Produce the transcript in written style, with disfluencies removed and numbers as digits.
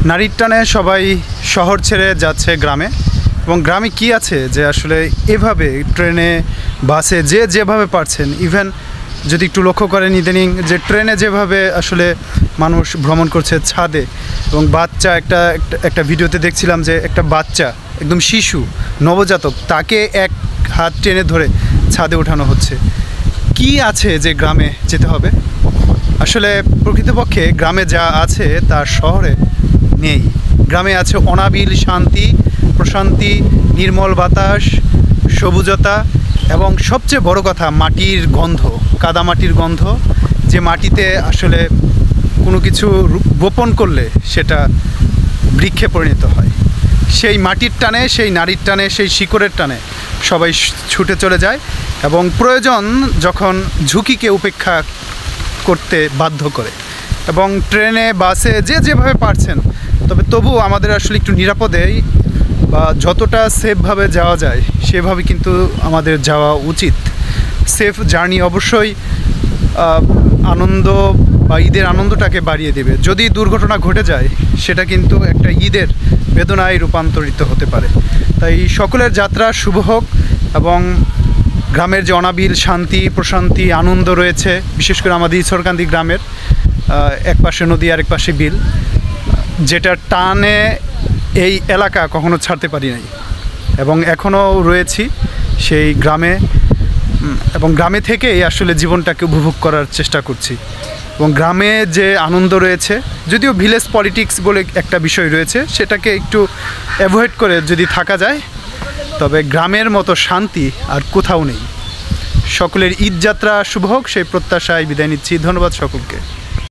নারীর টানে সবাই শহর ছেড়ে যাচ্ছে গ্রামে, এবং গ্রামে কি আছে যে আসলে এভাবে ট্রেনে বাসে যেভাবে পারছেন, ইভেন যদি একটু লক্ষ্য করেন ইদানিং যে ট্রেনে যেভাবে আসলে মানুষ ভ্রমণ করছে ছাদে, এবং বাচ্চা একটা ভিডিওতে দেখছিলাম যে একটা বাচ্চা একদম শিশু নবজাতক, তাকে এক হাত টেনে ধরে ছাদে ওঠানো হচ্ছে। কি আছে যে গ্রামে যেতে হবে? আসলে প্রকৃতপক্ষে গ্রামে যা আছে তা শহরে নেই। গ্রামে আছে অনাবিল শান্তি, প্রশান্তি, নির্মল বাতাস, সবুজতা, এবং সবচেয়ে বড় কথা মাটির গন্ধ, কাদামাটির গন্ধ, যে মাটিতে আসলে কোনো কিছু বপন করলে সেটা বৃক্ষে পরিণত হয়। সেই মাটির টানে, সেই নারীর টানে, সেই শিকড়ের টানে সবাই ছুটে চলে যায়, এবং প্রয়োজন যখন ঝুঁকিকে উপেক্ষা করতে বাধ্য করে। এবং ট্রেনে বাসে যেভাবে পারছেন, তবে তবু আমাদের আসলে একটু নিরাপদেই বা যতটা সেফভাবে যাওয়া যায় সেভাবে কিন্তু আমাদের যাওয়া উচিত। সেফ জার্নি অবশ্যই আনন্দ বা ঈদের আনন্দটাকে বাড়িয়ে দেবে। যদি দুর্ঘটনা ঘটে যায় সেটা কিন্তু একটা ঈদের বেদনায় রূপান্তরিত হতে পারে। তাই সকলের যাত্রা শুভ হোক, এবং গ্রামের যে অনাবিল শান্তি, প্রশান্তি, আনন্দ রয়েছে, বিশেষ করে আমাদের ঈশ্বরকান্দি গ্রামের এক পাশে নদী আর এক পাশে বিল, যেটা টানে এই এলাকা কখনো ছাড়তে পারি নাই, এবং এখনও রয়েছি সেই গ্রামে, এবং গ্রামে থেকেই আসলে জীবনটাকে উপভোগ করার চেষ্টা করছি। এবং গ্রামে যে আনন্দ রয়েছে, যদিও ভিলেজ পলিটিক্স বলে একটা বিষয় রয়েছে, সেটাকে একটু অ্যাভয়েড করে যদি থাকা যায়, তবে গ্রামের মতো শান্তি আর কোথাও নেই। সকলের ঈদ যাত্রা শুভ হোক, সেই প্রত্যাশায় বিদায় নিচ্ছি। ধন্যবাদ সকলকে।